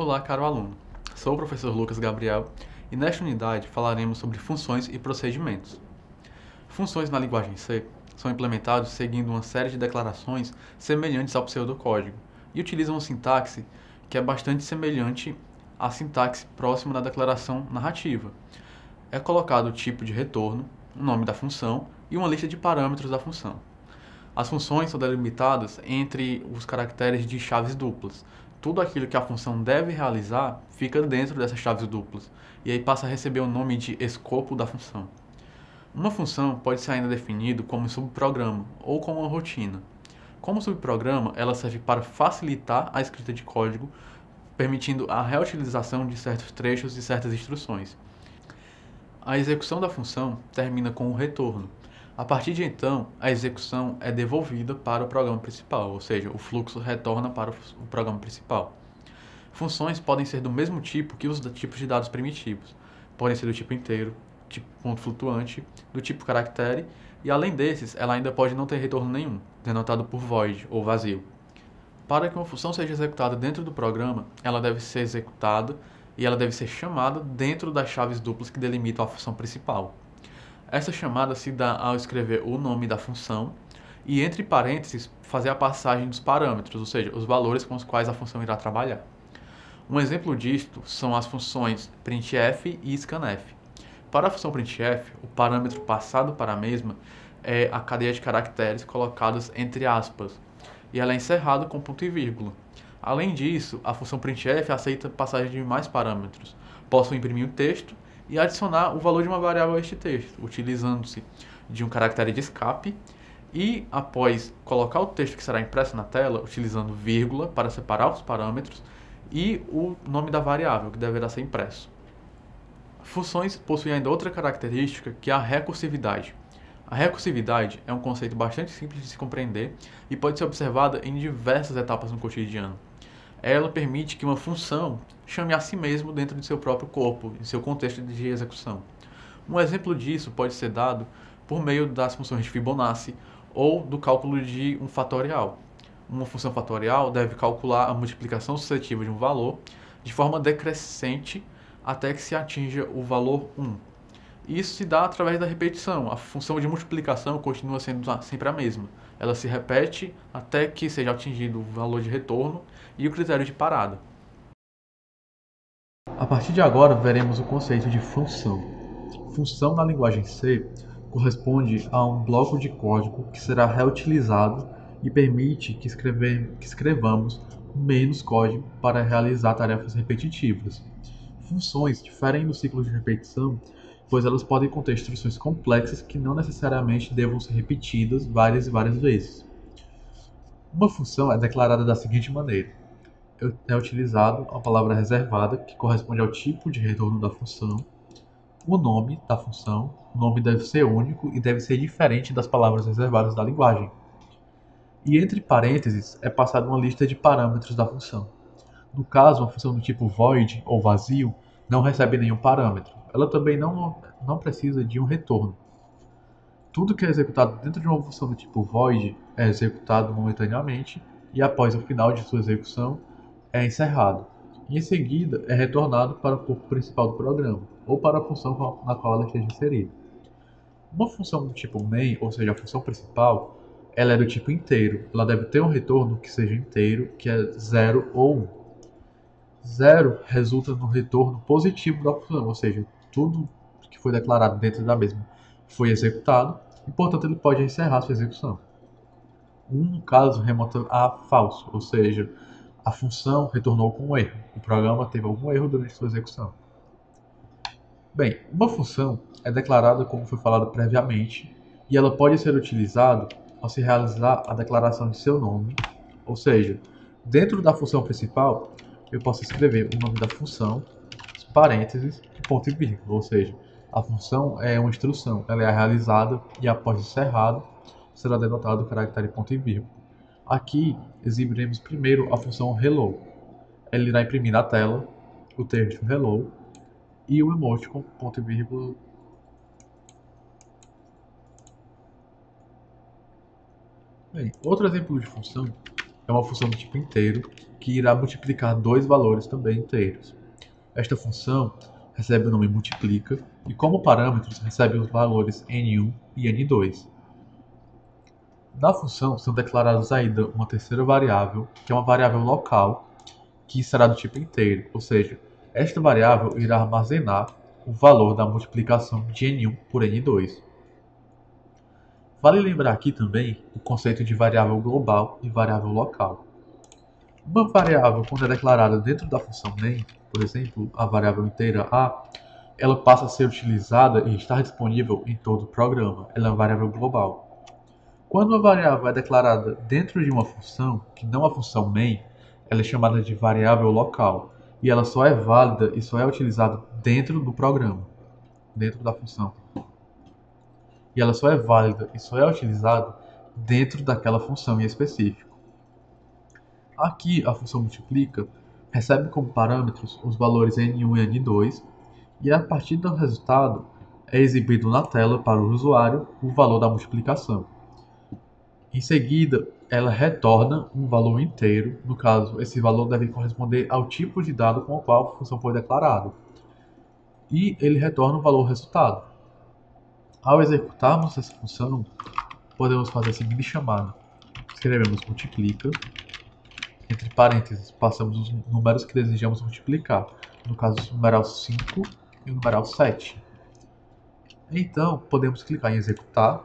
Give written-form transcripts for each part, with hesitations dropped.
Olá, caro aluno. Sou o professor Lucas Gabriel e nesta unidade falaremos sobre funções e procedimentos. Funções na linguagem C são implementados seguindo uma série de declarações semelhantes ao pseudocódigo e utilizam uma sintaxe que é bastante semelhante à sintaxe próxima da declaração narrativa. É colocado o tipo de retorno, o nome da função e uma lista de parâmetros da função. As funções são delimitadas entre os caracteres de chaves duplas. Tudo aquilo que a função deve realizar fica dentro dessas chaves duplas, e aí passa a receber o nome de escopo da função. Uma função pode ser ainda definida como um subprograma ou como uma rotina. Como subprograma, ela serve para facilitar a escrita de código, permitindo a reutilização de certos trechos e certas instruções. A execução da função termina com o retorno. A partir de então, a execução é devolvida para o programa principal, ou seja, o fluxo retorna para o programa principal. Funções podem ser do mesmo tipo que os tipos de dados primitivos. Podem ser do tipo inteiro, tipo ponto flutuante, do tipo caractere, e além desses, ela ainda pode não ter retorno nenhum, denotado por void ou vazio. Para que uma função seja executada dentro do programa, ela deve ser executada e ela deve ser chamada dentro das chaves duplas que delimitam a função principal. Essa chamada se dá ao escrever o nome da função e, entre parênteses, fazer a passagem dos parâmetros, ou seja, os valores com os quais a função irá trabalhar. Um exemplo disto são as funções printf e scanf. Para a função printf, o parâmetro passado para a mesma é a cadeia de caracteres colocados entre aspas, e ela é encerrada com ponto e vírgula. Além disso, a função printf aceita passagem de mais parâmetros. Posso imprimir um texto e adicionar o valor de uma variável a este texto, utilizando-se de um caractere de escape e, após colocar o texto que será impresso na tela, utilizando vírgula para separar os parâmetros e o nome da variável que deverá ser impresso. Funções possuem ainda outra característica que é a recursividade. A recursividade é um conceito bastante simples de se compreender e pode ser observada em diversas etapas no cotidiano. Ela permite que uma função chame a si mesmo dentro de seu próprio corpo, em seu contexto de execução. Um exemplo disso pode ser dado por meio das funções de Fibonacci ou do cálculo de um fatorial. Uma função fatorial deve calcular a multiplicação sucessiva de um valor de forma decrescente até que se atinja o valor 1. Isso se dá através da repetição. A função de multiplicação continua sendo sempre a mesma. Ela se repete até que seja atingido o valor de retorno e o critério de parada. A partir de agora, veremos o conceito de função. Função na linguagem C corresponde a um bloco de código que será reutilizado e permite que escrevamos menos código para realizar tarefas repetitivas. Funções diferem do ciclo de repetição, pois elas podem conter instruções complexas que não necessariamente devam ser repetidas várias e várias vezes. Uma função é declarada da seguinte maneira: é utilizado a palavra reservada, que corresponde ao tipo de retorno da função, o nome da função. O nome deve ser único e deve ser diferente das palavras reservadas da linguagem. E entre parênteses é passada uma lista de parâmetros da função. No caso, uma função do tipo void ou vazio não recebe nenhum parâmetro. Ela também não precisa de um retorno. Tudo que é executado dentro de uma função do tipo void é executado momentaneamente e após o final de sua execução é encerrado. E em seguida é retornado para o corpo principal do programa ou para a função na qual ela esteja inserida. Uma função do tipo main, ou seja, a função principal, ela é do tipo inteiro. Ela deve ter um retorno que seja inteiro, que é 0 ou 1. 0 resulta no retorno positivo da função, ou seja, tudo que foi declarado dentro da mesma foi executado e, portanto, ele pode encerrar sua execução. 1, no caso, remonta a falso, ou seja, a função retornou com um erro. O programa teve algum erro durante sua execução. Bem, uma função é declarada como foi falado previamente e ela pode ser utilizada ao se realizar a declaração de seu nome, ou seja, dentro da função principal eu posso escrever o nome da função, parênteses e ponto e vírgula, ou seja, a função é uma instrução, ela é realizada e após encerrado será denotado o caractere ponto e vírgula. Aqui exibiremos primeiro a função hello. Ela irá imprimir na tela o texto hello e o emoticon ponto e vírgula. Bem, outro exemplo de função é uma função do tipo inteiro que irá multiplicar dois valores também inteiros. Esta função recebe o nome multiplica e, como parâmetros, recebe os valores n1 e n2. Na função são declarados ainda uma terceira variável, que é uma variável local, que será do tipo inteiro, ou seja, esta variável irá armazenar o valor da multiplicação de n1 por n2. Vale lembrar aqui também o conceito de variável global e variável local. Uma variável, quando é declarada dentro da função main, por exemplo, a variável inteira a, ela passa a ser utilizada e estar disponível em todo o programa. Ela é uma variável global. Quando uma variável é declarada dentro de uma função, que não a função main, ela é chamada de variável local. E ela só é válida e só é utilizada dentro do programa, dentro da função. E ela só é válida e só é utilizada dentro daquela função em específico. Aqui a função multiplica recebe como parâmetros os valores n1 e n2 e a partir do resultado é exibido na tela para o usuário o valor da multiplicação. Em seguida, ela retorna um valor inteiro, no caso, esse valor deve corresponder ao tipo de dado com o qual a função foi declarada. E ele retorna o valor resultado. Ao executarmos essa função, podemos fazer a seguinte chamada. Escrevemos multiplica, entre parênteses, passamos os números que desejamos multiplicar, no caso o numeral 5 e o numeral 7. Então, podemos clicar em executar,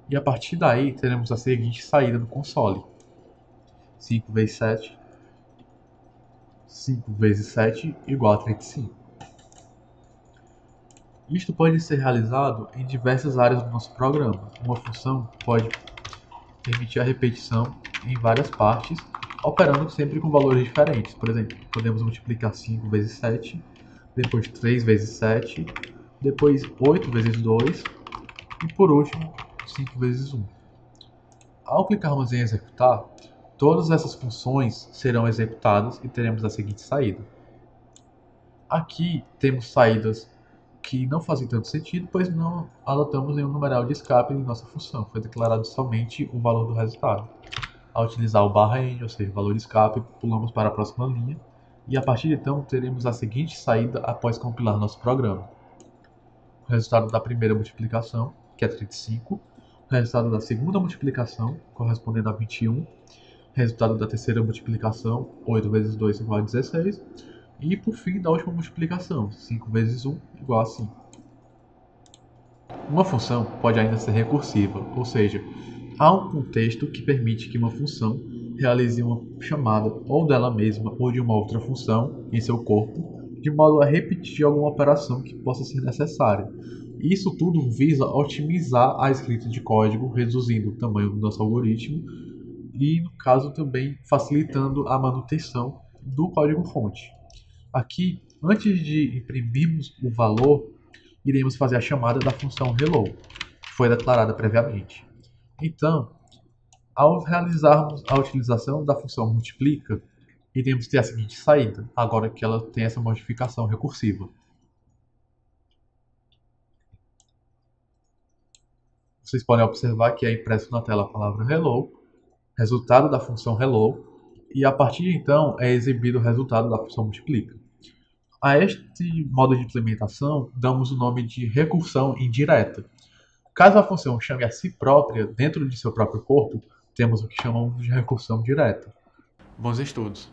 e a partir daí teremos a seguinte saída no console. 5 vezes 7, 5 vezes 7 igual a 35. Isto pode ser realizado em diversas áreas do nosso programa. Uma função pode permitir a repetição em várias partes, operando sempre com valores diferentes. Por exemplo, podemos multiplicar 5 vezes 7, depois 3 vezes 7, depois 8 vezes 2 e por último 5 vezes 1. Ao clicarmos em executar, todas essas funções serão executadas e teremos a seguinte saída. Aqui temos saídas que não fazem tanto sentido, pois não adotamos nenhum numeral de escape em nossa função. Foi declarado somente o valor do resultado. Ao utilizar o /n, ou seja, o valor de escape, pulamos para a próxima linha e a partir de então teremos a seguinte saída após compilar nosso programa. O resultado da primeira multiplicação, que é 35, o resultado da segunda multiplicação, correspondendo a 21, o resultado da terceira multiplicação, 8 vezes 2 igual a 16, e por fim da última multiplicação, 5 vezes 1 igual a 5. Uma função pode ainda ser recursiva, ou seja, há um contexto que permite que uma função realize uma chamada ou dela mesma ou de uma outra função em seu corpo, de modo a repetir alguma operação que possa ser necessária. Isso tudo visa otimizar a escrita de código, reduzindo o tamanho do nosso algoritmo e, no caso, também facilitando a manutenção do código-fonte. Aqui, antes de imprimirmos o valor, iremos fazer a chamada da função hello, que foi declarada previamente. Então, ao realizarmos a utilização da função multiplica, iremos ter a seguinte saída, agora que ela tem essa modificação recursiva. Vocês podem observar que é impresso na tela a palavra hello, resultado da função hello, e a partir de então é exibido o resultado da função multiplica. A este modo de implementação damos o nome de recursão indireta. Caso a função chame a si própria dentro de seu próprio corpo, temos o que chamamos de recursão direta. Bons estudos!